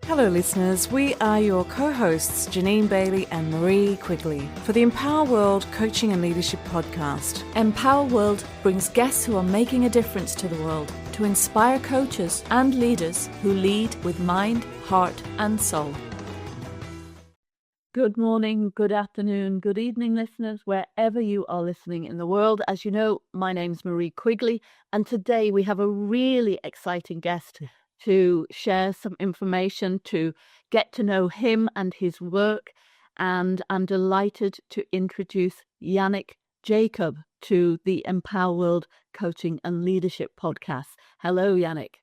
Hello listeners, we are your co-hosts Janine Bailey and Marie Quigley for the Empower World Coaching and Leadership Podcast. Empower World brings guests who are making a difference to the world to inspire coaches and leaders who lead with mind, heart and soul. Good morning, good afternoon, good evening, listeners, wherever you are listening in the world. As you know, my name's Marie Quigley, and today we have a really exciting guest to share some information, to get to know him and his work. And I'm delighted to introduce Yannick Jacob to the Empower World Coaching and Leadership Podcast. Hello, Yannick.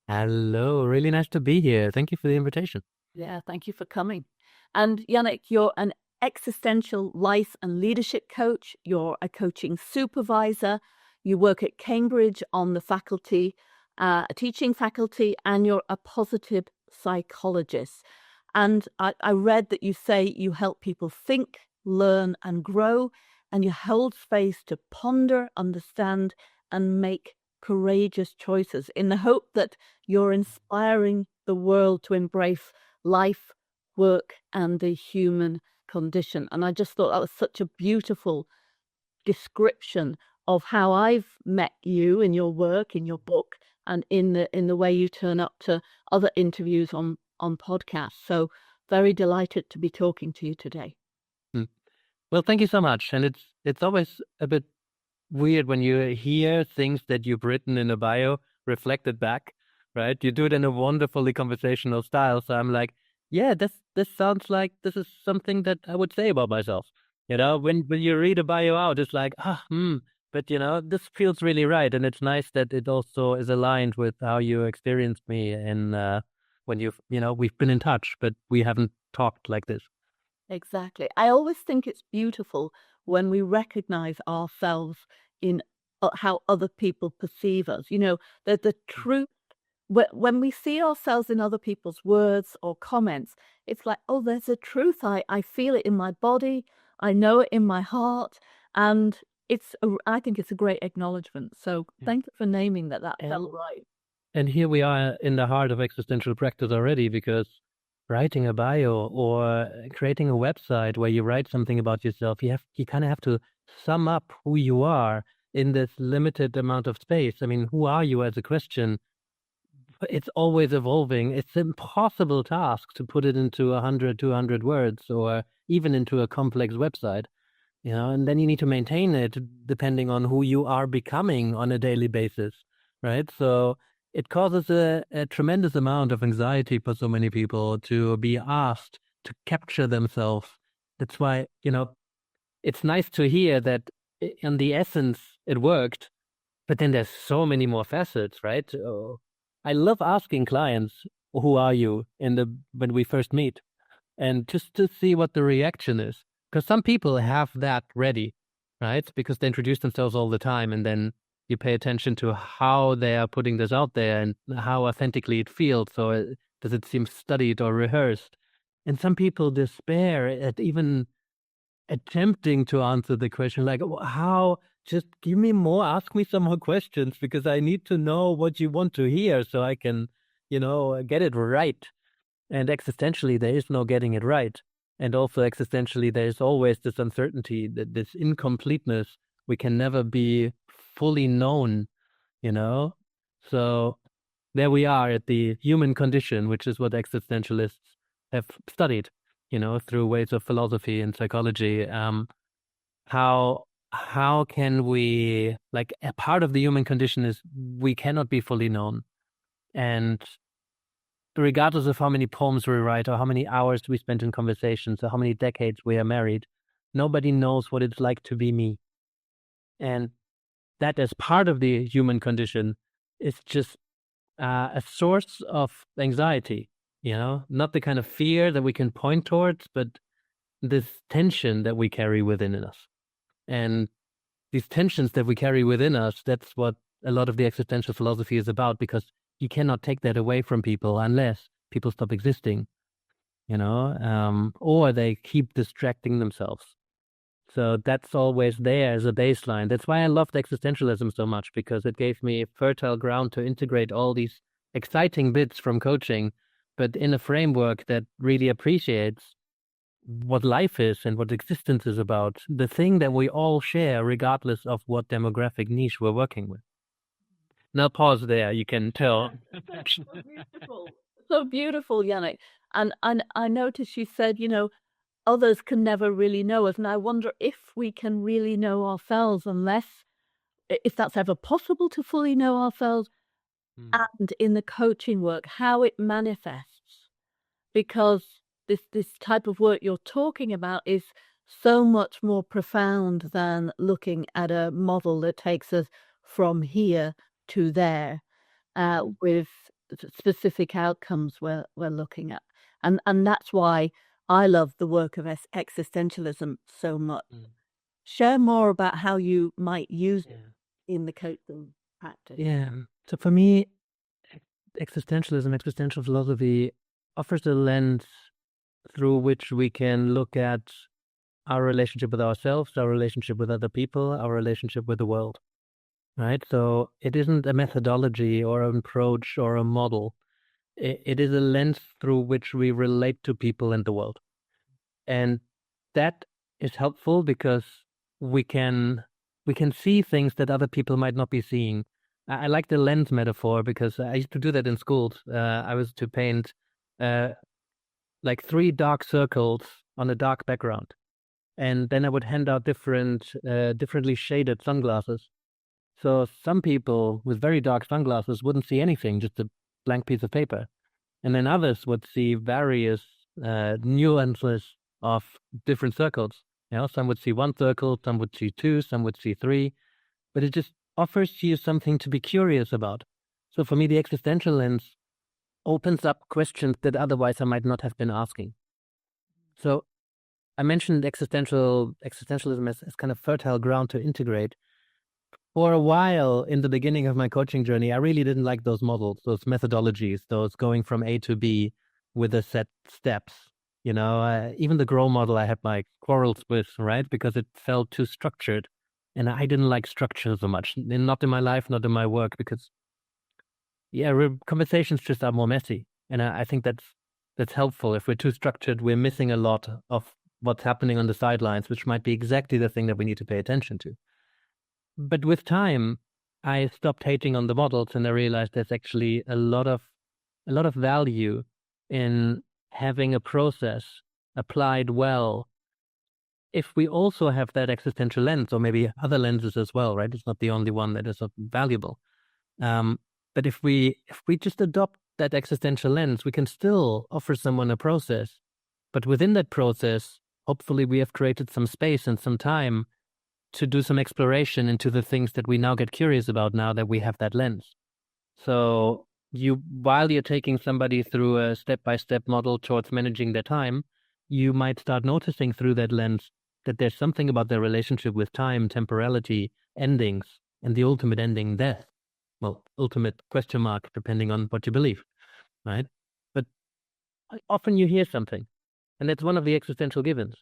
Hello, really nice to be here. Thank you for the invitation. Yeah, thank you for coming. And Yannick, you're an existential life and leadership coach. You're a coaching supervisor. You work at Cambridge on the faculty, a teaching faculty, and you're a positive psychologist. And I read that you say you help people think, learn, and grow, and you hold space to ponder, understand, and make courageous choices in the hope that you're inspiring the world to embrace life, work, and the human condition. And I just thought that was such a beautiful description of how I've met you in your work, in your book, and in the way you turn up to other interviews on podcasts. So very delighted to be talking to you today. Well, thank you so much. And it's always a bit weird when you hear things that you've written in a bio reflected back, right? You do it in a wonderfully conversational style. So I'm like, yeah, this sounds like this is something that I would say about myself. You know, when you read a bio out, it's like, but you know, this feels really right. And it's nice that it also is aligned with how you experienced me and when we've been in touch, but we haven't talked like this. Exactly. I always think it's beautiful when we recognize ourselves in how other people perceive us. You know, that the truth, when we see ourselves in other people's words or comments, it's like, oh, there's a truth. I feel it in my body. I know it in my heart. And I think it's a great acknowledgement. So thank you for naming that felt right. And here we are in the heart of existential practice already, because writing a bio or creating a website where you write something about yourself, you kind of have to sum up who you are in this limited amount of space. I mean, who are you as a question? It's always evolving. It's an impossible task to put it into 100, 200 words or even into a complex website, you know, and then you need to maintain it depending on who you are becoming on a daily basis, right? So it causes a tremendous amount of anxiety for so many people to be asked to capture themselves. That's why, you know, it's nice to hear that in the essence it worked, but then there's so many more facets, right? I love asking clients, who are you when we first meet, and just to see what the reaction is. Because some people have that ready, right? Because they introduce themselves all the time, and then you pay attention to how they are putting this out there and how authentically it feels. So does it seem studied or rehearsed? And some people despair at even attempting to answer the question, like, how, just give me more, ask me some more questions, because I need to know what you want to hear so I can, get it right. And existentially, there is no getting it right. And also existentially, there is always this uncertainty, this incompleteness. We can never be fully known, So there we are at the human condition, which is what existentialists have studied, through ways of philosophy and psychology. How can we, like, a part of the human condition is we cannot be fully known. And regardless of how many poems we write or how many hours we spend in conversations or how many decades we are married, nobody knows what it's like to be me. And that, as part of the human condition, is just a source of anxiety, not the kind of fear that we can point towards, but this tension that we carry within us. And these tensions that we carry within us, that's what a lot of the existential philosophy is about, because you cannot take that away from people unless people stop existing, or they keep distracting themselves. So that's always there as a baseline. That's why I loved existentialism so much, because it gave me fertile ground to integrate all these exciting bits from coaching, but in a framework that really appreciates what life is and what existence is about, the thing that we all share, regardless of what demographic niche we're working with. Now pause there, you can tell. So beautiful. So beautiful, Yannick. And I noticed you said, others can never really know us. And I wonder if we can really know ourselves if that's ever possible to fully know ourselves, and in the coaching work, how it manifests. Because this type of work you're talking about is so much more profound than looking at a model that takes us from here to there, with specific outcomes we're looking at. And that's why I love the work of existentialism so much. Share more about how you might use it in the coaching practice. Yeah. So for me, existentialism, existential philosophy offers a lens through which we can look at our relationship with ourselves, our relationship with other people, our relationship with the world, right? So it isn't a methodology or an approach or a model. It is a lens through which we relate to people and the world. And that is helpful because we can see things that other people might not be seeing. I like the lens metaphor because I used to do that in schools. I was to paint like 3 dark circles on a dark background. And then I would hand out differently shaded sunglasses. So some people with very dark sunglasses wouldn't see anything, just a blank piece of paper. And then others would see various nuances of different circles. Some would see 1 circle, some would see 2, some would see 3. But it just offers you something to be curious about. So for me, the existential lens opens up questions that otherwise I might not have been asking. So I mentioned existentialism as kind of fertile ground to integrate. For a while in the beginning of my coaching journey, I really didn't like those models, those methodologies, those going from A to B with the set steps. Even the grow model I had my quarrels with, right? Because it felt too structured. And I didn't like structure so much, not in my life, not in my work, because conversations just are more messy. And I think that's helpful. If we're too structured, we're missing a lot of what's happening on the sidelines, which might be exactly the thing that we need to pay attention to. But with time, I stopped hating on the models, and I realized there's actually a lot of value in having a process applied well if we also have that existential lens, or maybe other lenses as well, right? It's not the only one that is valuable. But if we just adopt that existential lens, we can still offer someone a process. But within that process, hopefully we have created some space and some time to do some exploration into the things that we now get curious about now that we have that lens. So while you're taking somebody through a step-by-step model towards managing their time, you might start noticing through that lens that there's something about their relationship with time, temporality, endings, and the ultimate ending, death. Well, ultimate question mark, depending on what you believe, right? But often you hear something, and that's one of the existential givens.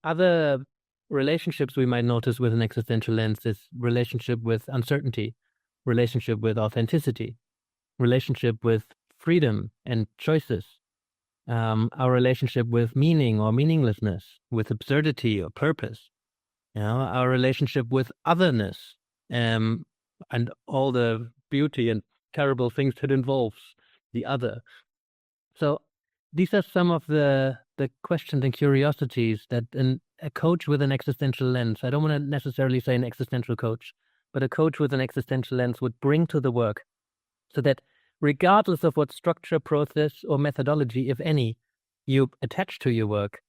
Other relationships we might notice with an existential lens is relationship with uncertainty, relationship with authenticity, relationship with freedom and choices, our relationship with meaning or meaninglessness, with absurdity or purpose, our relationship with otherness, and all the beauty and terrible things that involves the other. So these are some of the questions and curiosities that a coach with an existential lens, I don't want to necessarily say an existential coach, but a coach with an existential lens would bring to the work, so that regardless of what structure, process, or methodology, if any, you attach to your work,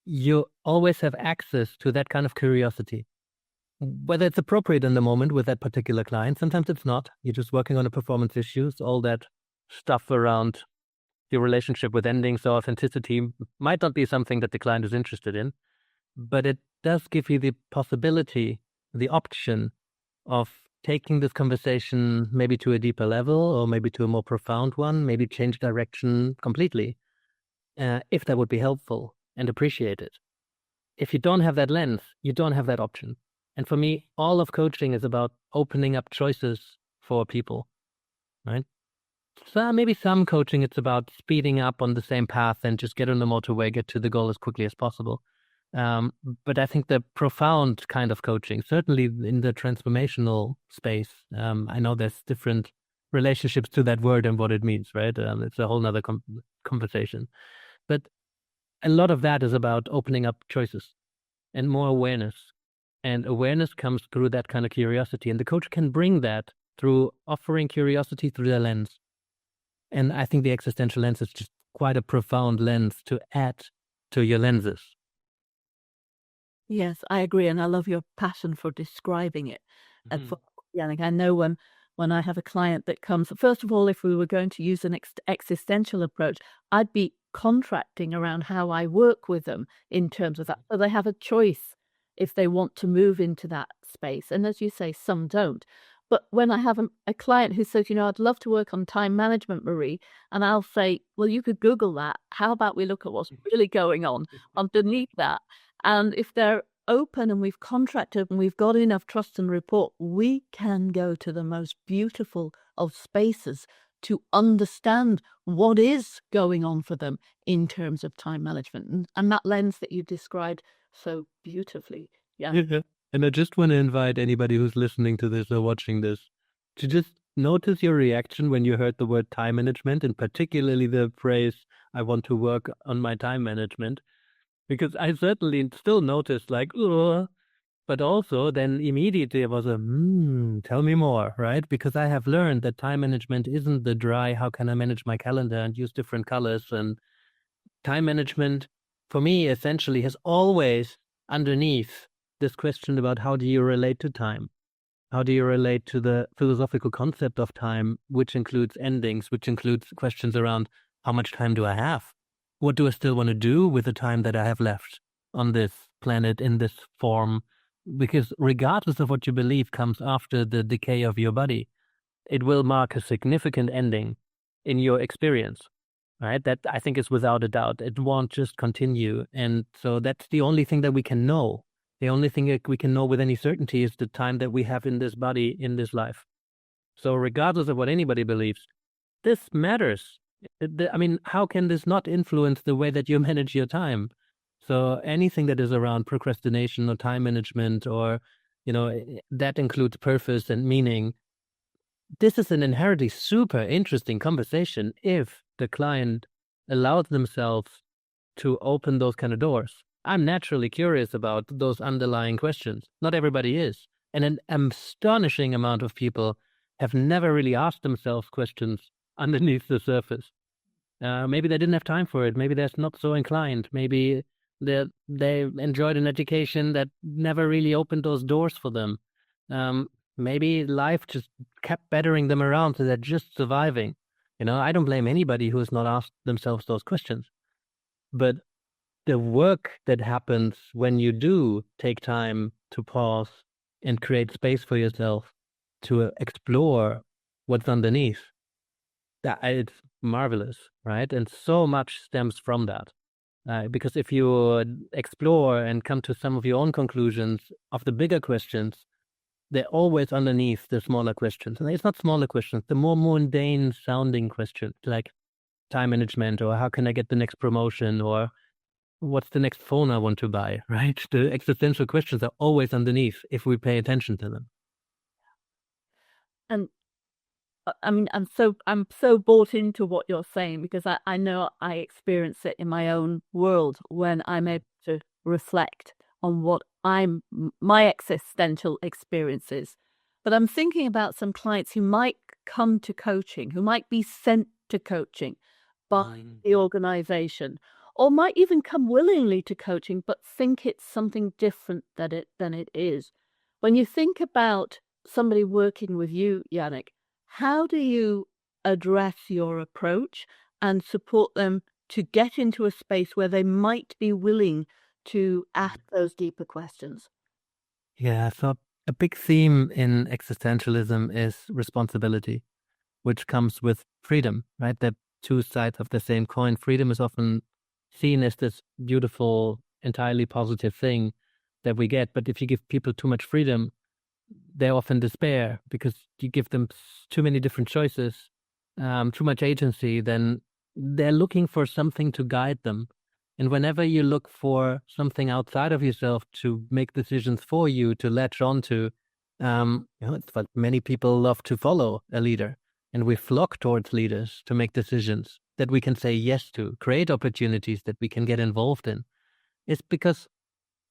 you always have access to that kind of curiosity. Whether it's appropriate in the moment with that particular client, sometimes it's not. You're just working on a performance issues, all that stuff around your relationship with endings or authenticity might not be something that the client is interested in, but it does give you the possibility, the option of taking this conversation maybe to a deeper level, or maybe to a more profound one, maybe change direction completely, if that would be helpful and appreciated. If you don't have that lens, you don't have that option. And for me, all of coaching is about opening up choices for people, right? maybe some coaching, it's about speeding up on the same path and just get on the motorway, get to the goal as quickly as possible. But I think the profound kind of coaching, certainly in the transformational space, I know there's different relationships to that word and what it means, right? It's a whole nother conversation. But a lot of that is about opening up choices and more awareness. And awareness comes through that kind of curiosity. And the coach can bring that through offering curiosity through their lens. And I think the existential lens is just quite a profound lens to add to your lenses. Yes, I agree, and I love your passion for describing it. And for Yannick, I know when I have a client that comes, first of all, if we were going to use an existential approach, I'd be contracting around how I work with them in terms of that. So they have a choice if they want to move into that space. And as you say, some don't. But when I have a client who says, I'd love to work on time management, Marie, and I'll say, well, you could Google that. How about we look at what's really going on underneath that? And if they're open and we've contracted and we've got enough trust and rapport, we can go to the most beautiful of spaces to understand what is going on for them in terms of time management. And that lens that you described so beautifully. Yeah. And I just want to invite anybody who's listening to this or watching this to just notice your reaction when you heard the word time management, and particularly the phrase, I want to work on my time management. Because I certainly still noticed like, ugh, but also then immediately it was a, tell me more, right? Because I have learned that time management isn't the dry, how can I manage my calendar and use different colors? And time management for me essentially has always underneath this question about how do you relate to time? How do you relate to the philosophical concept of time, which includes endings, which includes questions around how much time do I have? What do I still want to do with the time that I have left on this planet in this form? Because regardless of what you believe comes after the decay of your body, it will mark a significant ending in your experience, right? That I think is without a doubt. It won't just continue. And so that's the only thing that we can know. The only thing that we can know with any certainty is the time that we have in this body, in this life. So regardless of what anybody believes, this matters. I mean, how can this not influence the way that you manage your time? So anything that is around procrastination or time management or, that includes purpose and meaning. This is an inherently super interesting conversation if the client allows themselves to open those kind of doors. I'm naturally curious about those underlying questions. Not everybody is. And an astonishing amount of people have never really asked themselves questions underneath the surface. Maybe they didn't have time for it. Maybe they're not so inclined. Maybe they enjoyed an education that never really opened those doors for them. Maybe life just kept battering them around, so they're just surviving. I don't blame anybody who has not asked themselves those questions. But the work that happens when you do take time to pause and create space for yourself to explore what's underneath, it's marvelous, right? And so much stems from that. Because if you explore and come to some of your own conclusions of the bigger questions, they're always underneath the smaller questions. And it's not smaller questions, the more mundane sounding questions, like time management, or how can I get the next promotion, or what's the next phone I want to buy, right? The existential questions are always underneath if we pay attention to them. And I mean, I'm so bought into what you're saying, because I know I experience it in my own world when I'm able to reflect on what my existential experiences. But I'm thinking about some clients who might come to coaching, who might be sent to coaching by the organization, or might even come willingly to coaching, but think it's something different than it is. When you think about somebody working with you, Yannick, how do you address your approach and support them to get into a space where they might be willing to ask those deeper questions? Yeah, so a big theme in existentialism is responsibility, which comes with freedom, right? They're two sides of the same coin. Freedom is often seen as this beautiful, entirely positive thing that we get. But if you give people too much freedom, they often despair because you give them too many different choices. too much agency, then they're looking for something to guide them. And whenever you look for something outside of yourself to make decisions for you, to latch onto, it's what many people love to follow a leader. And we flock towards leaders to make decisions that we can say yes to, create opportunities that we can get involved in. It's because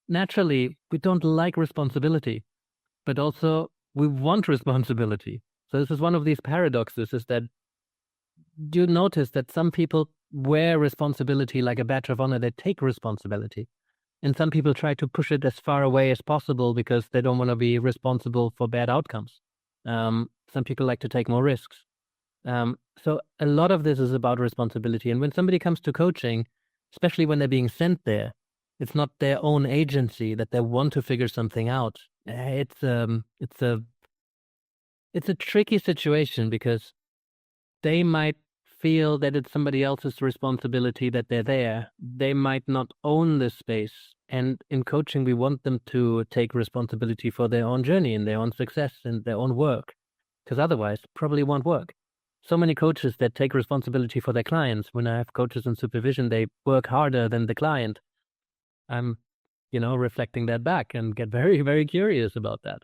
naturally we don't like responsibility, but also we want responsibility. So this is one of these paradoxes, is that you notice that some people wear responsibility like a badge of honor. They take responsibility. And some people try to push it as far away as possible because they don't want to be responsible for bad outcomes. Some people like to take more risks. So a lot of this is about responsibility. And when somebody comes to coaching, especially when they're being sent there, it's not their own agency that they want to figure something out. It's a tricky situation because they might feel that it's somebody else's responsibility that they're there. They might not own this space. And in coaching, we want them to take responsibility for their own journey and their own success and their own work, because otherwise it probably won't work. So many coaches that take responsibility for their clients, when I have coaches in supervision, they work harder than the client. I'm, reflecting that back and get very, very curious about that.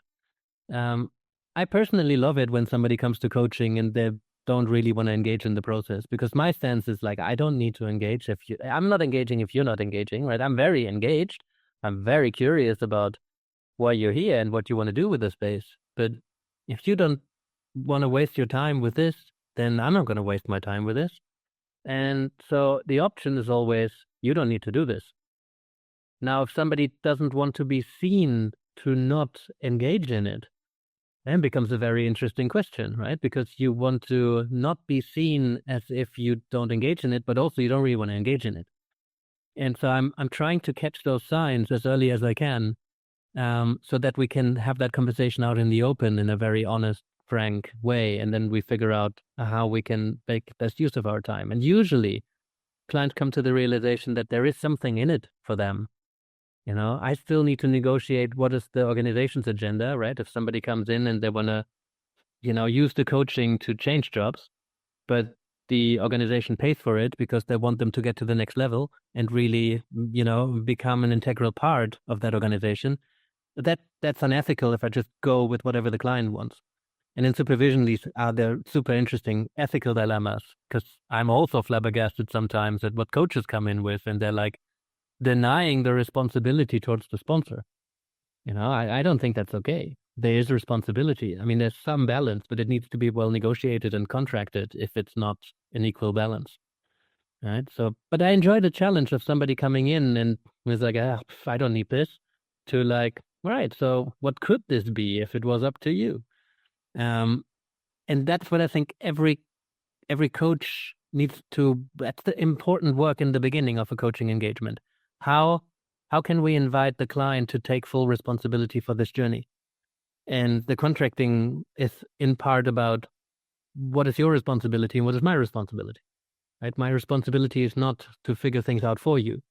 I personally love it when somebody comes to coaching and they don't really want to engage in the process, because my stance is like, I don't need to engage I'm not engaging if you're not engaging, right? I'm very engaged. I'm very curious about why you're here and what you want to do with the space. But if you don't want to waste your time with this, then I'm not going to waste my time with this. And so the option is always, you don't need to do this. Now, if somebody doesn't want to be seen to not engage in it, then becomes a very interesting question, right? Because you want to not be seen as if you don't engage in it, but also you don't really want to engage in it. And so I'm trying to catch those signs as early as I can, so that we can have that conversation out in the open in a very honest, frank way. And then we figure out how we can make best use of our time. And usually clients come to the realization that there is something in it for them. I still need to negotiate what is the organization's agenda, right? If somebody comes in and they want to, use the coaching to change jobs, but the organization pays for it because they want them to get to the next level and really, become an integral part of that organization, that's unethical if I just go with whatever the client wants. And in supervision, these are the super interesting ethical dilemmas, because I'm also flabbergasted sometimes at what coaches come in with, and they're like, denying the responsibility towards the sponsor. I don't think that's okay. There is responsibility. I mean, there's some balance, but it needs to be well negotiated and contracted if it's not an equal balance. Right. So, but I enjoy the challenge of somebody coming in and was like, I don't need this, to like, right. So what could this be if it was up to you? And that's what I think every coach needs to, that's the important work in the beginning of a coaching engagement. How can we invite the client to take full responsibility for this journey? And the contracting is in part about what is your responsibility and what is my responsibility, right? My responsibility is not to figure things out for you,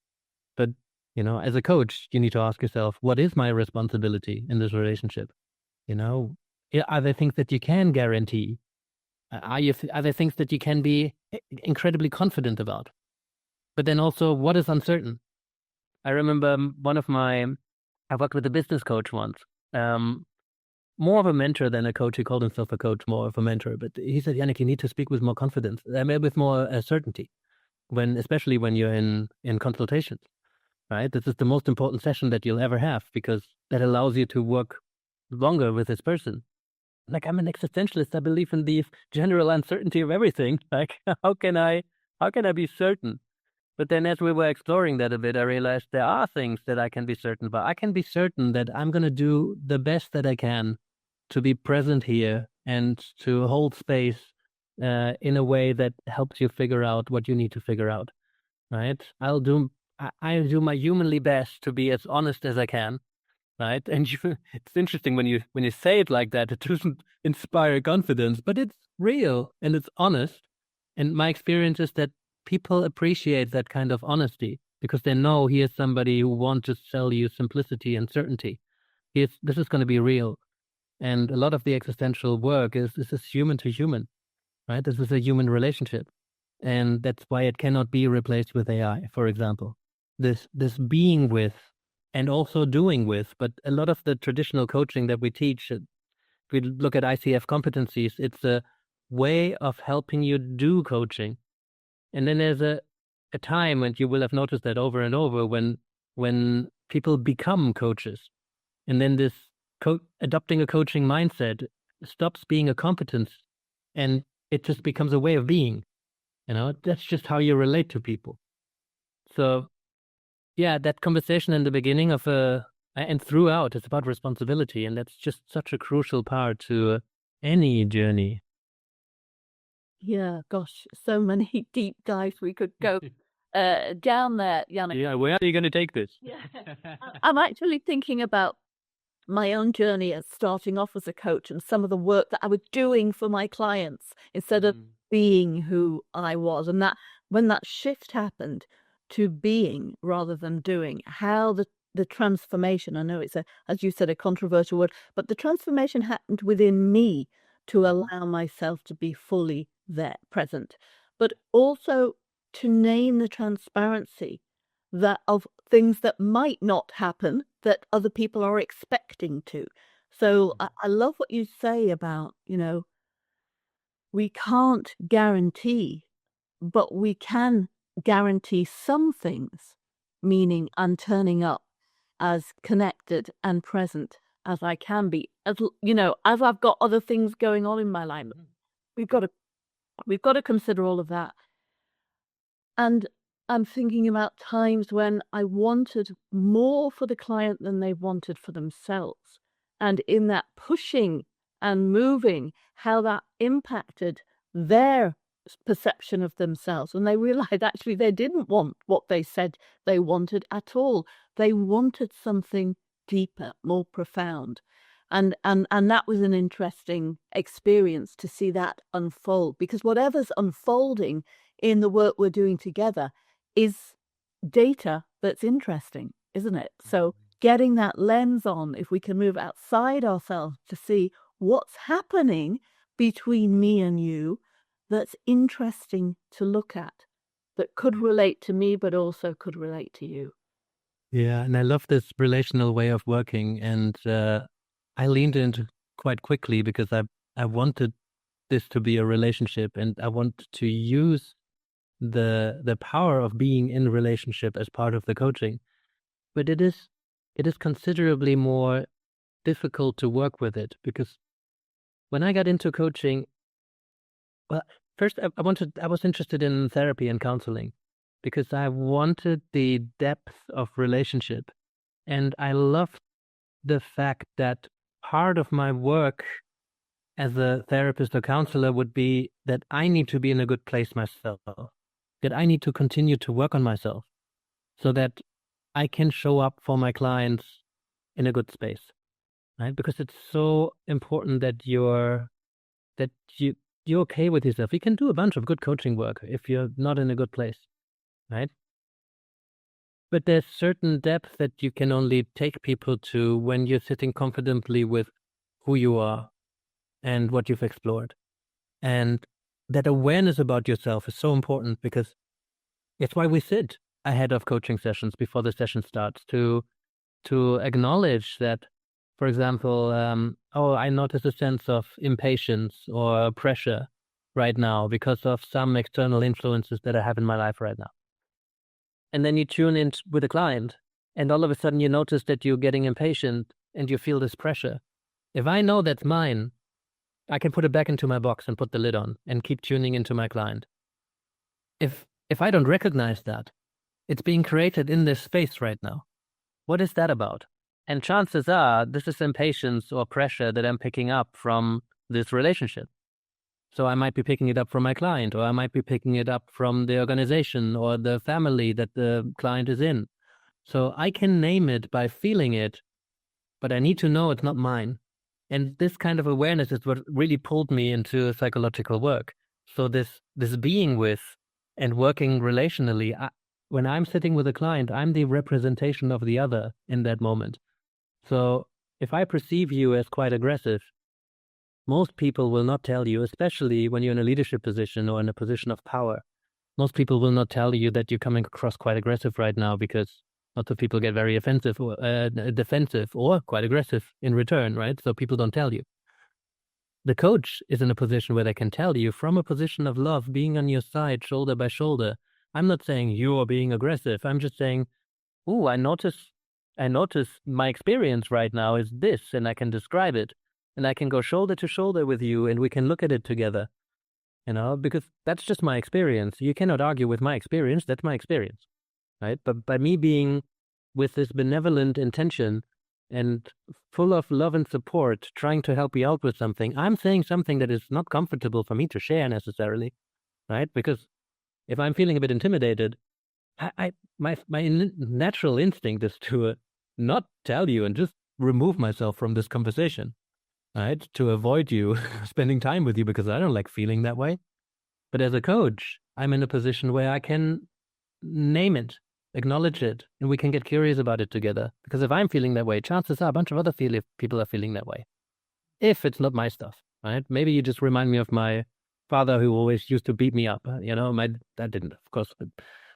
but, as a coach, you need to ask yourself, what is my responsibility in this relationship? Are there things that you can guarantee? Are there things that you can be incredibly confident about? But then also, what is uncertain? I remember I worked with a business coach once, more of a mentor than a coach. He called himself a coach, more of a mentor. But he said, Yannick, you need to speak with more confidence, with more certainty, especially when you're in consultations, right? This is the most important session that you'll ever have, because that allows you to work longer with this person. Like, I'm an existentialist. I believe in the general uncertainty of everything. Like, how can I be certain? But then as we were exploring that a bit, I realized there are things that I can be certain about. I can be certain that I'm going to do the best that I can to be present here and to hold space in a way that helps you figure out what you need to figure out, right? I'll do my humanly best to be as honest as I can, right? And it's interesting when you say it like that, it doesn't inspire confidence, but it's real and it's honest. And my experience is that people appreciate that kind of honesty because they know here's somebody who wants to sell you simplicity and certainty. This is going to be real. And a lot of the existential work is human to human. right? This is a human relationship. And that's why it cannot be replaced with AI, for example. This being with and also doing with, but a lot of the traditional coaching that we teach, if we look at ICF competencies, it's a way of helping you do coaching. And then there's a time, and you will have noticed that over and over, when people become coaches. And then this adopting a coaching mindset stops being a competence, and it just becomes a way of being. That's just how you relate to people. So, yeah, that conversation in the beginning of and throughout, it's about responsibility, and that's just such a crucial part to any journey. Yeah, gosh, so many deep dives we could go down there, Yannick. Yeah, where are you going to take this? Yeah. I'm actually thinking about my own journey as starting off as a coach and some of the work that I was doing for my clients instead of being who I was. And that when that shift happened to being rather than doing, how the transformation, I know it's as you said, a controversial word, but the transformation happened within me to allow myself to be fully there, present, but also to name the transparency that of things that might not happen that other people are expecting to. So I love what you say about, we can't guarantee, but we can guarantee some things, meaning I'm turning up as connected and present as I can be, as I've got other things going on in my life. We've got to consider all of that. And I'm thinking about times when I wanted more for the client than they wanted for themselves. And in that pushing and moving, how that impacted their perception of themselves. And they realized actually they didn't want what they said they wanted at all. They wanted something deeper, more profound. And that was an interesting experience to see that unfold, because whatever's unfolding in the work we're doing together is data that's interesting, isn't it? So getting that lens on, if we can move outside ourselves to see what's happening between me and you that's interesting to look at, that could relate to me, but also could relate to you. Yeah, and I love this relational way of working, and I leaned into quite quickly because I wanted this to be a relationship, and I want to use the power of being in relationship as part of the coaching. But it is considerably more difficult to work with it, because when I got into coaching, well, first I was interested in therapy and counseling because I wanted the depth of relationship, and I loved the fact that part of my work as a therapist or counselor would be that I need to be in a good place myself, that I need to continue to work on myself so that I can show up for my clients in a good space, right? Because it's so important that you're okay with yourself. You can do a bunch of good coaching work if you're not in a good place, right? But there's certain depth that you can only take people to when you're sitting confidently with who you are and what you've explored. And that awareness about yourself is so important, because it's why we sit ahead of coaching sessions before the session starts to acknowledge that, for example, I notice a sense of impatience or pressure right now because of some external influences that I have in my life right now. And then you tune in with a client, and all of a sudden you notice that you're getting impatient and you feel this pressure. If I know that's mine, I can put it back into my box and put the lid on and keep tuning into my client. If I don't recognize that, it's being created in this space right now. What is that about? And chances are this is impatience or pressure that I'm picking up from this relationship. So I might be picking it up from my client, or I might be picking it up from the organization or the family that the client is in. So I can name it by feeling it, but I need to know it's not mine. And this kind of awareness is what really pulled me into psychological work. So this being with and working relationally, when I'm sitting with a client, I'm the representation of the other in that moment. So if I perceive you as quite aggressive, most people will not tell you, especially when you're in a leadership position or in a position of power, most people will not tell you that you're coming across quite aggressive right now, because lots of people get very offensive or defensive or quite aggressive in return, right? So people don't tell you. The coach is in a position where they can tell you from a position of love, being on your side, shoulder by shoulder. I'm not saying you're being aggressive. I'm just saying, oh, I notice my experience right now is this, and I can describe it, and I can go shoulder to shoulder with you, and we can look at it together, because that's just my experience. You cannot argue with my experience. That's my experience, right? But by me being with this benevolent intention and full of love and support, trying to help you out with something, I'm saying something that is not comfortable for me to share necessarily, right? Because if I'm feeling a bit intimidated, my natural instinct is to not tell you and just remove myself from this conversation, right? To avoid you spending time with you, because I don't like feeling that way. But as a coach, I'm in a position where I can name it, acknowledge it, and we can get curious about it together. Because if I'm feeling that way, chances are a bunch of other people are feeling that way. If it's not my stuff, right? Maybe you just remind me of my father, who always used to beat me up. My dad didn't, of course.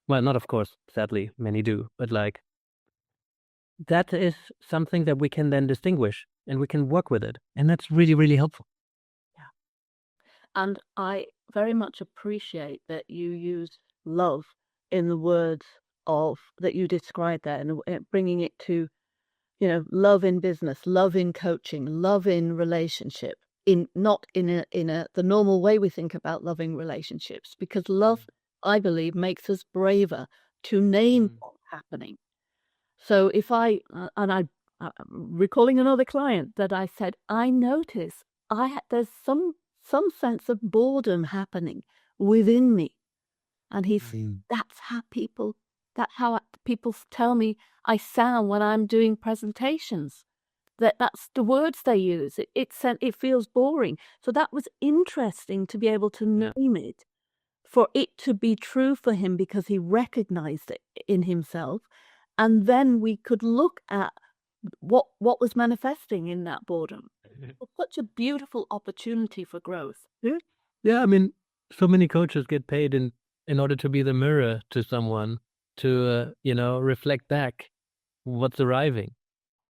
Well, not of course, sadly, many do. But that is something that we can then distinguish, and we can work with it. And that's really, really helpful. And I very much appreciate that you use love in the words of that you described there, and bringing it to, love in business, love in coaching, love in relationship, not in the normal way we think about loving relationships, because love, I believe, makes us braver to name what's happening. So if I'm recalling another client that I said, I notice there's some sense of boredom happening within me. And that's how people tell me I sound when I'm doing presentations. That's the words they use. It feels boring. So that was interesting to be able to name it, for it to be true for him, because he recognized it in himself. And then we could look at what was manifesting in that boredom. It's such a beautiful opportunity for growth. Yeah, I mean, so many coaches get paid in order to be the mirror to someone, to reflect back what's arriving.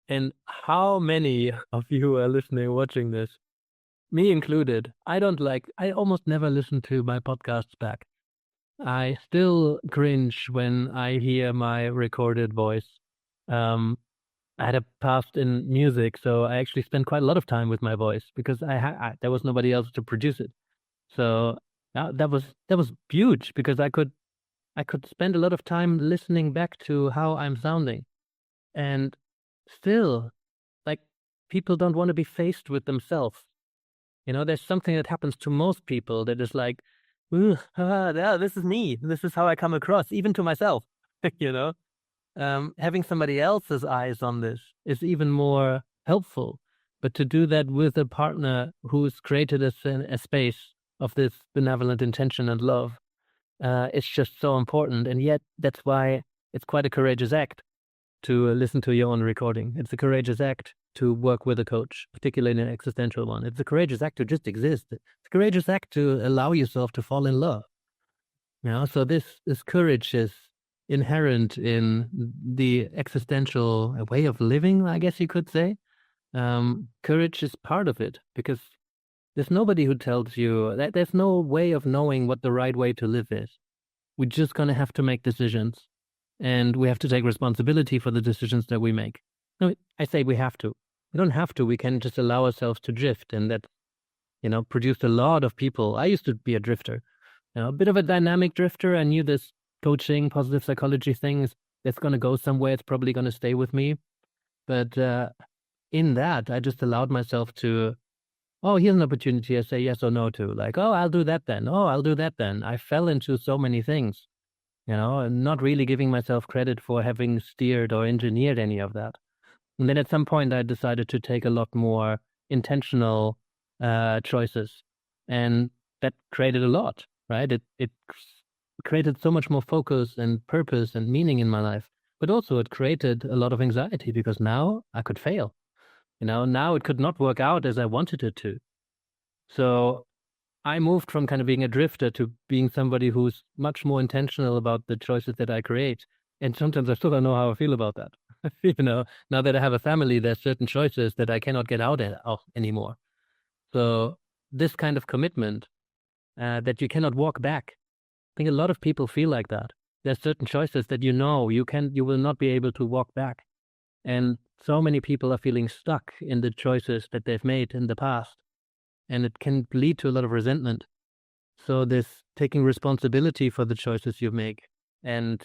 And how many of you are listening, watching this, me included, I almost never listen to my podcasts back. I still cringe when I hear my recorded voice. I had a past in music, so I actually spent quite a lot of time with my voice, because there was nobody else to produce it. So that was huge, because I could spend a lot of time listening back to how I'm sounding. And still, people don't want to be faced with themselves. There's something that happens to most people that is like, this is me. This is how I come across, even to myself. Having somebody else's eyes on this is even more helpful. But to do that with a partner who's created a space of this benevolent intention and love, it's just so important. And yet, that's why it's quite a courageous act to listen to your own recording. It's a courageous act to work with a coach, particularly an existential one. It's a courageous act to just exist. It's a courageous act to allow yourself to fall in love. So this courage is inherent in the existential way of living, I guess you could say. Courage is part of it, because there's nobody who tells you that there's no way of knowing what the right way to live is. We're just going to have to make decisions, and we have to take responsibility for the decisions that we make. No, I say we have to. We don't have to. We can just allow ourselves to drift, and that, produced a lot of people. I used to be a drifter, a bit of a dynamic drifter. I knew this coaching, positive psychology things, that's going to go somewhere. It's probably going to stay with me. But in that, I just allowed myself to, here's an opportunity I say yes or no to. I'll do that then. I'll do that then. I fell into so many things, and not really giving myself credit for having steered or engineered any of that. And then at some point, I decided to take a lot more intentional choices. And that created a lot, right? It created so much more focus and purpose and meaning in my life. But also it created a lot of anxiety, because now I could fail. Now it could not work out as I wanted it to. So I moved from kind of being a drifter to being somebody who's much more intentional about the choices that I create. And sometimes I still don't know how I feel about that. Now that I have a family, there's certain choices that I cannot get out of anymore. So this kind of commitment that you cannot walk back. I think a lot of people feel like that. There's certain choices that you will not be able to walk back. And so many people are feeling stuck in the choices that they've made in the past. And it can lead to a lot of resentment. So this taking responsibility for the choices you make and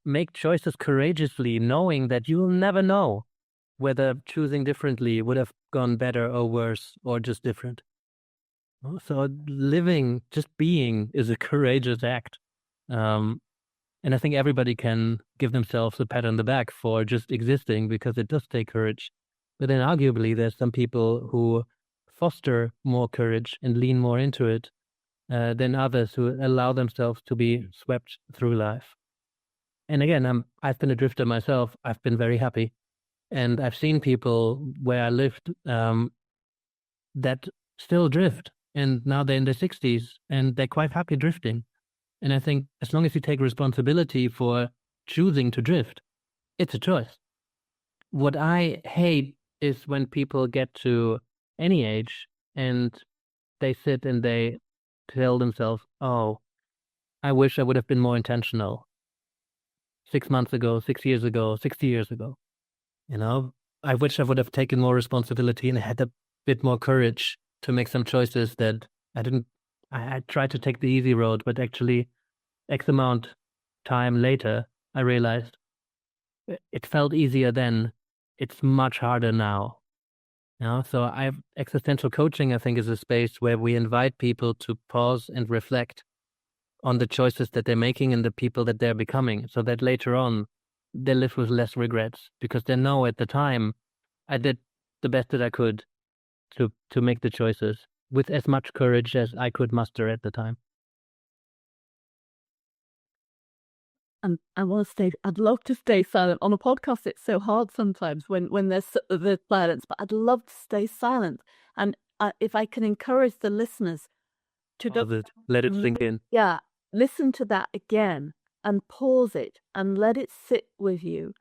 make choices courageously, knowing that you will never know whether choosing differently would have gone better or worse or just different. So living, just being, is a courageous act. And I think everybody can give themselves a pat on the back for just existing, because it does take courage. But then arguably there's some people who foster more courage and lean more into it than others who allow themselves to be swept through life. And again, I've been a drifter myself. I've been very happy. And I've seen people where I lived that still drift. And now they're in their 60s and they're quite happy drifting. And I think as long as you take responsibility for choosing to drift, it's a choice. What I hate is when people get to any age and they sit and they tell themselves, oh, I wish I would have been more intentional 6 months ago, 6 years ago, 60 years ago. I wish I would have taken more responsibility and had a bit more courage to make some choices that I didn't. I tried to take the easy road, but actually X amount time later, I realized it felt easier then. It's much harder now. So existential coaching, I think, is a space where we invite people to pause and reflect on the choices that they're making and the people that they're becoming, so that later on they live with less regrets, because they know at the time I did the best that I could to make the choices with as much courage as I could muster at the time. And I want to stay, I'd love to stay silent. On a podcast, it's so hard sometimes when there's silence, but I'd love to stay silent. And if I can encourage the listeners to let it sink in. Yeah, listen to that again and pause it and let it sit with you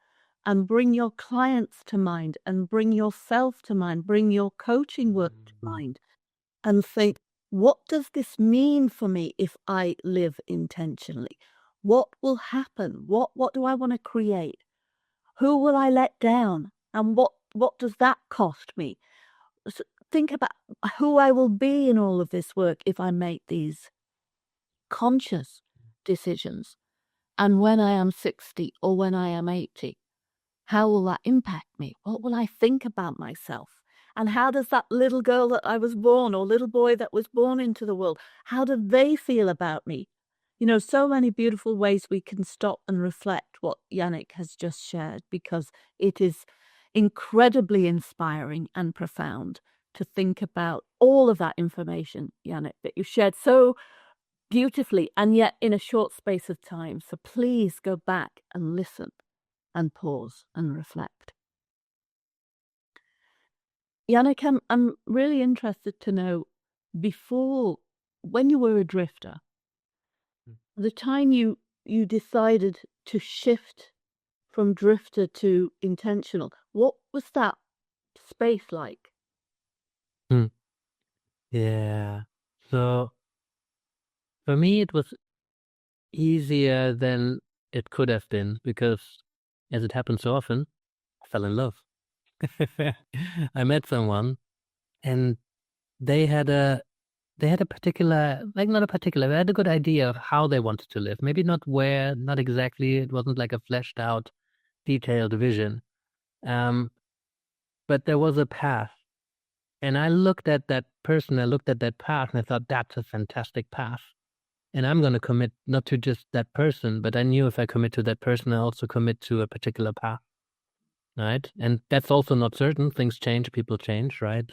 and bring your clients to mind and bring yourself to mind, bring your coaching work to mind, and think, what does this mean for me if I live intentionally? What will happen? What do I want to create? Who will I let down? And what does that cost me? So think about who I will be in all of this work if I make these conscious decisions. And when I am 60 or when I am 80, how will that impact me? What will I think about myself? And how does that little girl that I was born, or little boy that was born into the world, how do they feel about me? So many beautiful ways we can stop and reflect what Yannick has just shared, because it is incredibly inspiring and profound to think about all of that information, Yannick, that you shared so beautifully and yet in a short space of time. So please go back and listen and pause and reflect. Yannick, I'm really interested to know, when you were a drifter, the time you decided to shift from drifter to intentional, what was that space like? Yeah. So for me, it was easier than it could have been, because, as it happens so often, I fell in love. I met someone, and they had a particular, not a particular, they had a good idea of how they wanted to live. Maybe not where, not exactly. It wasn't like a fleshed out, detailed vision. But there was a path. And I looked at that person, I looked at that path, and I thought, that's a fantastic path. And I'm going to commit not to just that person, but I knew if I commit to that person, I also commit to a particular path. Right. And that's also not certain. Things change, people change, right?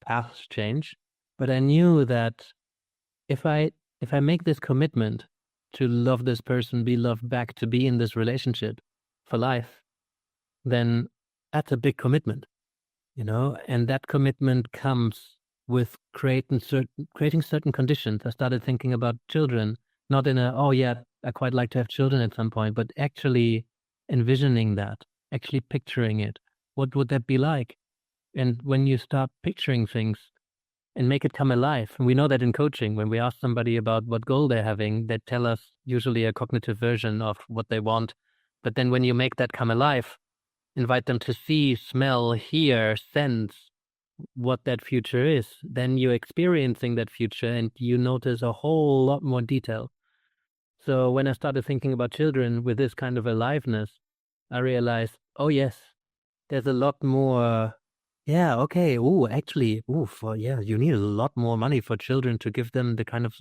Paths change. But I knew that if I make this commitment to love this person, be loved back, to be in this relationship for life, then that's a big commitment, and that commitment comes with creating certain conditions. I started thinking about children, not in a, oh yeah, I quite like to have children at some point, but actually envisioning that, actually picturing it. What would that be like? And when you start picturing things and make it come alive, and we know that in coaching, when we ask somebody about what goal they're having, they tell us usually a cognitive version of what they want. But then when you make that come alive, invite them to see, smell, hear, sense what that future is, then you're experiencing that future and you notice a whole lot more detail. So when I started thinking about children with this kind of aliveness, I realized, oh yes, there's a lot more. Yeah, okay. Oh, actually, you need a lot more money for children to give them the kind of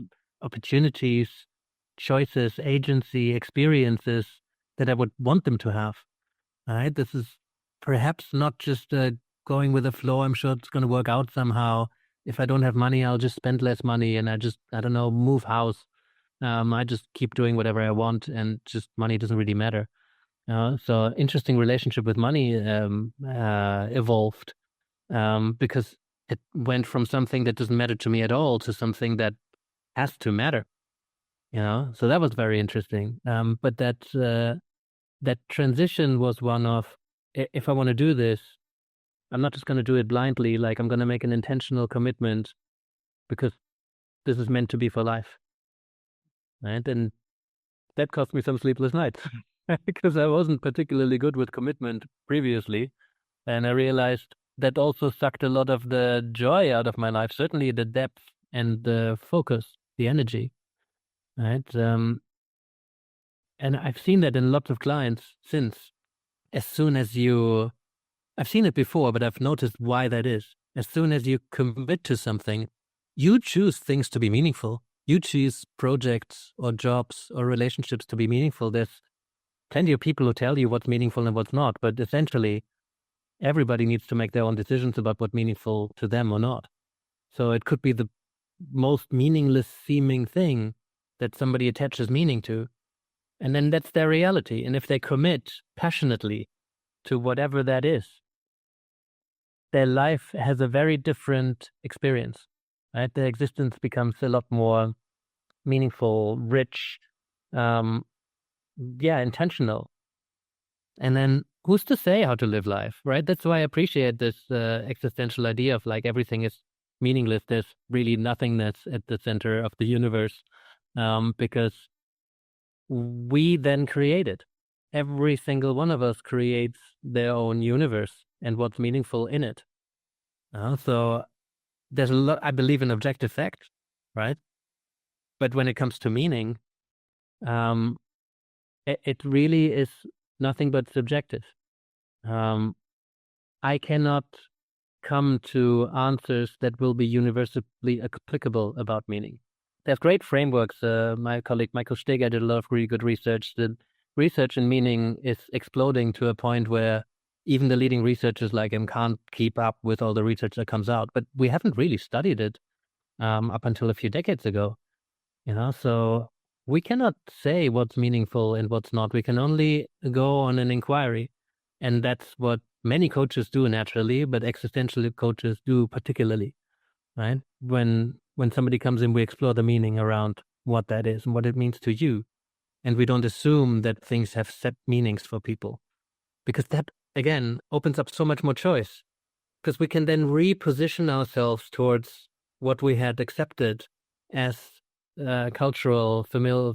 opportunities, choices, agency, experiences that I would want them to have. All right. This is perhaps not just going with the flow. I'm sure it's going to work out somehow. If I don't have money, I'll just spend less money and I don't know, move house. I just keep doing whatever I want and just money doesn't really matter. So interesting relationship with money evolved because it went from something that doesn't matter to me at all to something that has to matter. So that was very interesting. But that transition was one of, if I want to do this, I'm not just going to do it blindly. Like I'm going to make an intentional commitment because this is meant to be for life. Right. And that cost me some sleepless nights because I wasn't particularly good with commitment previously. And I realized that also sucked a lot of the joy out of my life, certainly the depth and the focus, the energy. Right. And I've seen that in lots of clients since. As soon as I've seen it before, but I've noticed why that is. As soon as you commit to something, you choose things to be meaningful. You choose projects or jobs or relationships to be meaningful. There's plenty of people who tell you what's meaningful and what's not, but essentially everybody needs to make their own decisions about what's meaningful to them or not. So it could be the most meaningless seeming thing that somebody attaches meaning to, and then that's their reality. And if they commit passionately to whatever that is, their life has a very different experience, right? Their existence becomes a lot more meaningful, rich, intentional. And then who's to say how to live life, right? That's why I appreciate this existential idea of like everything is meaningless. There's really nothingness at the center of the universe, because we then create it. Every single one of us creates their own universe and what's meaningful in it. So there's a lot, I believe in objective fact, right? But when it comes to meaning, it really is nothing but subjective. I cannot come to answers that will be universally applicable about meaning. There's great frameworks. My colleague Michael Steger did a lot of really good research. The research in meaning is exploding to a point where even the leading researchers like him can't keep up with all the research that comes out. But we haven't really studied it up until a few decades ago. So we cannot say what's meaningful and what's not. We can only go on an inquiry. And that's what many coaches do naturally, but existential coaches do particularly, right? When somebody comes in, we explore the meaning around what that is and what it means to you. And we don't assume that things have set meanings for people, because that, again, opens up so much more choice, because we can then reposition ourselves towards what we had accepted as cultural,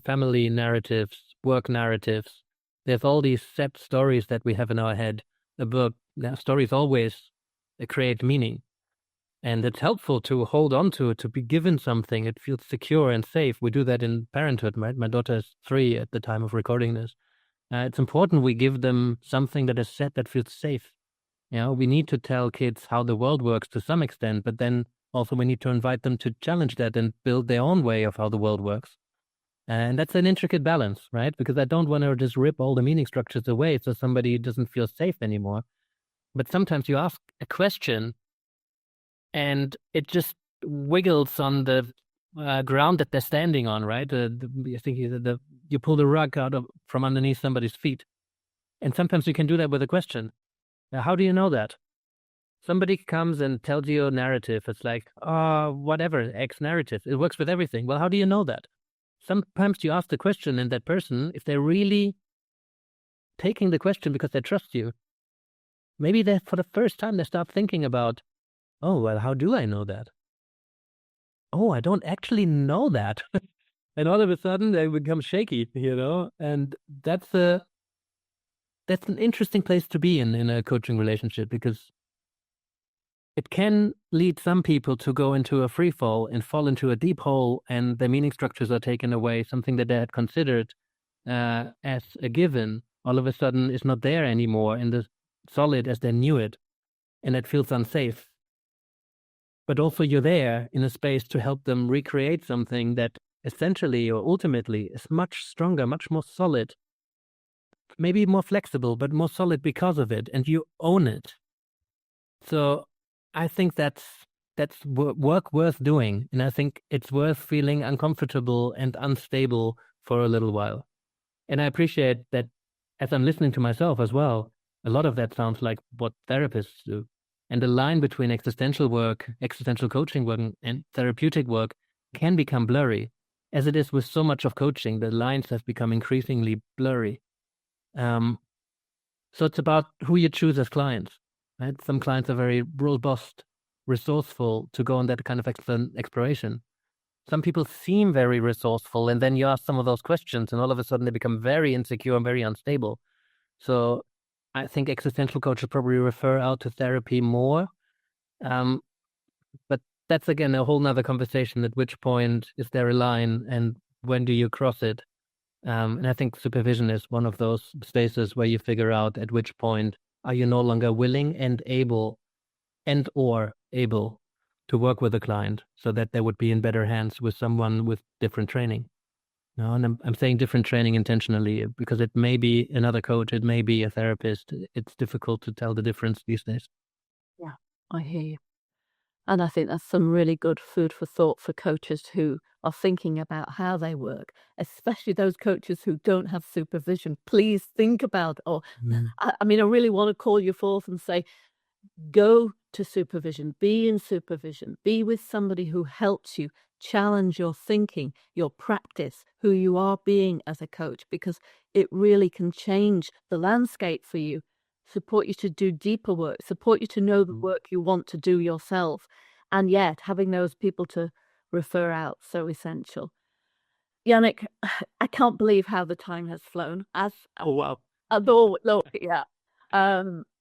family narratives, work narratives. There's all these set stories that we have in our head about. Stories always create meaning. And it's helpful to hold on to it, to be given something. It feels secure and safe. We do that in parenthood, right? My daughter is 3 at the time of recording this. It's important we give them something that is set that feels safe. We need to tell kids how the world works to some extent, but then also we need to invite them to challenge that and build their own way of how the world works. And that's an intricate balance, right? Because I don't want to just rip all the meaning structures away so somebody doesn't feel safe anymore. But sometimes you ask a question and it just wiggles on the ground that they're standing on, right? I think you pull the rug out from underneath somebody's feet. And sometimes you can do that with a question. Now, how do you know that? somebody comes and tells you a narrative. It's like, whatever, X narrative. It works with everything. Well, how do you know that? Sometimes you ask the question, and that person, if they're really taking the question because they trust you, maybe they, for the first time, they start thinking about, oh, well, how do I know that? Oh, I don't actually know that. And all of a sudden they become shaky, and that's an interesting place to be in a coaching relationship, because it can lead some people to go into a free fall and fall into a deep hole, and their meaning structures are taken away. Something that they had considered as a given all of a sudden is not there anymore in the solid as they knew it, and it feels unsafe. But also you're there in a space to help them recreate something that essentially or ultimately is much stronger, much more solid, maybe more flexible, but more solid because of it, and you own it. So I think that's work worth doing, and I think it's worth feeling uncomfortable and unstable for a little while. And I appreciate that as I'm listening to myself as well, a lot of that sounds like what therapists do. And the line between existential work, existential coaching work, and therapeutic work can become blurry. As it is with so much of coaching, the lines have become increasingly blurry. So it's about who you choose as clients, right? Some clients are very robust, resourceful to go on that kind of exploration. Some people seem very resourceful, and then you ask some of those questions, and all of a sudden they become very insecure and very unstable. So I think existential coaches probably refer out to therapy more. But that's, again, a whole nother conversation. At which point is there a line, and when do you cross it? And I think supervision is one of those spaces where you figure out at which point are you no longer willing and able or able to work with a client, so that they would be in better hands with someone with different training. No, and I'm saying different training intentionally, because it may be another coach, it may be a therapist. It's difficult to tell the difference these days. Yeah, I hear you. And I think that's some really good food for thought for coaches who are thinking about how they work, especially those coaches who don't have supervision. Please think about, I mean, I really want to call you forth and say, go to supervision, be in supervision, be with somebody who helps you challenge your thinking, your practice, who you are being as a coach, because it really can change the landscape for you, support you to do deeper work, support you to know the work you want to do yourself. And yet having those people to refer out, so essential. Yannick, I can't believe how the time has flown. Oh, wow. Yeah.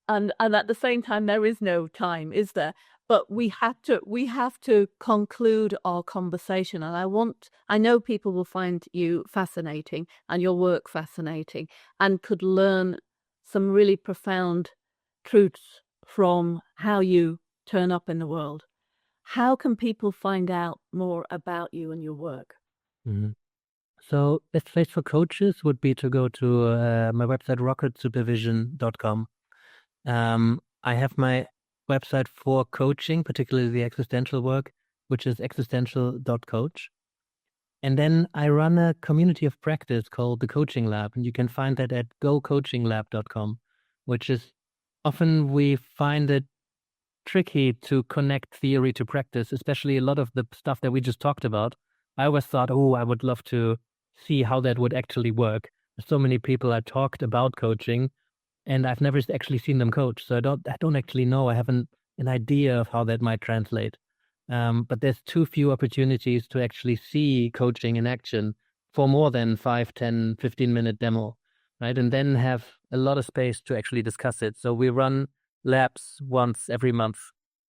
And at the same time, there is no time, is there? But we have to conclude our conversation. And I know people will find you fascinating and your work fascinating, and could learn some really profound truths from how you turn up in the world. How can people find out more about you and your work? Mm-hmm. So best place for coaches would be to go to my website, rocketsupervision.com. I have my website for coaching, particularly the existential work, which is existential.coach. And then I run a community of practice called the Coaching Lab, and you can find that at gocoachinglab.com, which is often we find it tricky to connect theory to practice, especially a lot of the stuff that we just talked about. I always thought, I would love to see how that would actually work. There's so many people I talked about coaching, and I've never actually seen them coach. So I don't actually know. I haven't an idea of how that might translate. But there's too few opportunities to actually see coaching in action for more than 5, 10, 15-minute demo, right? And then have a lot of space to actually discuss it. So we run labs once every month,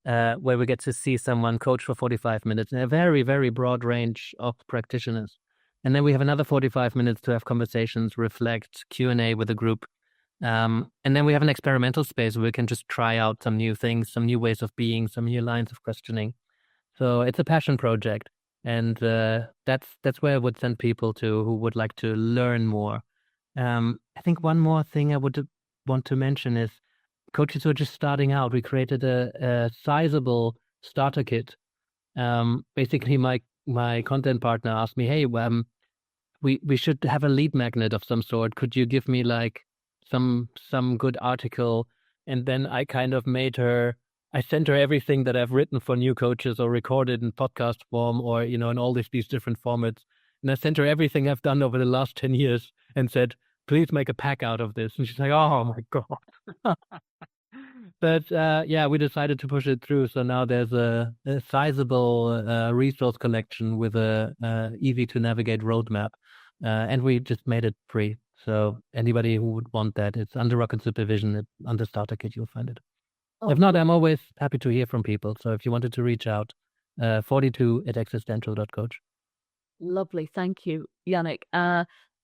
where we get to see someone coach for 45 minutes in a very, very broad range of practitioners. And then we have another 45 minutes to have conversations, reflect, Q&A with the group. And then we have an experimental space where we can just try out some new things, some new ways of being, some new lines of questioning. So it's a passion project. And that's where I would send people to who would like to learn more. I think one more thing I would want to mention is coaches who are just starting out. We created a sizable starter kit. Basically, my content partner asked me, hey, we should have a lead magnet of some sort. Could you give me like some good article? And then I kind of made her I send her everything that I've written for new coaches or recorded in podcast form or, in all these different formats. And I sent her everything I've done over the last 10 years and said, please make a pack out of this. And she's like, oh my God. But we decided to push it through. So now there's a sizable resource collection with a easy to navigate roadmap. And we just made it free. So anybody who would want that, it's under Rocket Supervision, under Starter Kit, you'll find it. Oh, If not, I'm always happy to hear from people. So if you wanted to reach out, 42@existential.coach. lovely. Thank you, Yannick.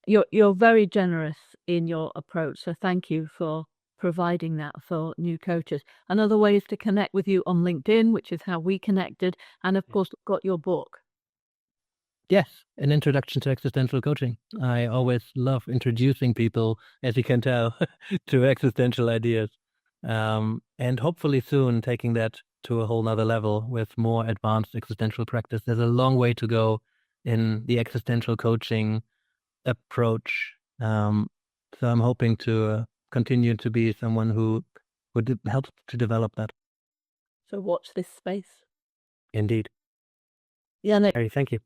You're very generous in your approach. So thank you for providing that for new coaches. Another way is to connect with you on LinkedIn, which is how we connected. And of course, got your book. Yes, an introduction to existential coaching. I always love introducing people, as you can tell, to existential ideas. And hopefully soon taking that to a whole nother level with more advanced existential practice. There's a long way to go in the existential coaching approach. So I'm hoping to continue to be someone who would help to develop that. So watch this space. Indeed. Yannick, Harry, thank you.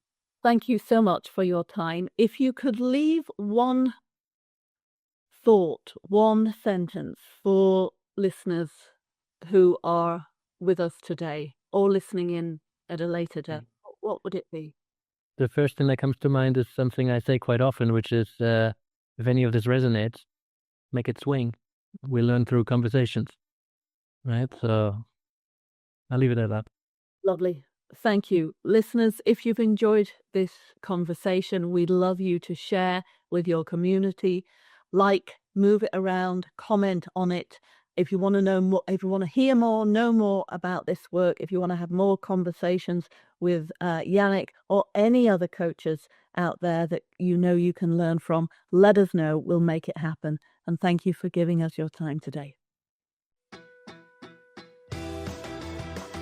thank you so much for your time. If you could leave one thought, one sentence for listeners who are with us today or listening in at a later date, what would it be? The first thing that comes to mind is something I say quite often, which is if any of this resonates, make it swing. We learn through conversations, right? So I'll leave it at that. Lovely. Thank you. Listeners, if you've enjoyed this conversation, we'd love you to share with your community, move it around, comment on it. If you want to know more, if you want to hear more, know more about this work, if you want to have more conversations with Yannick or any other coaches out there that you can learn from, let us know. We'll make it happen. And thank you for giving us your time today.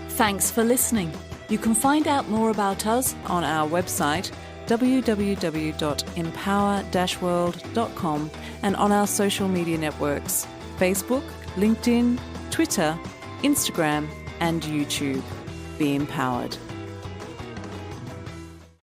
Thanks for listening. You can find out more about us on our website www.empower-world.com and on our social media networks Facebook, LinkedIn, Twitter, Instagram and YouTube. Be empowered.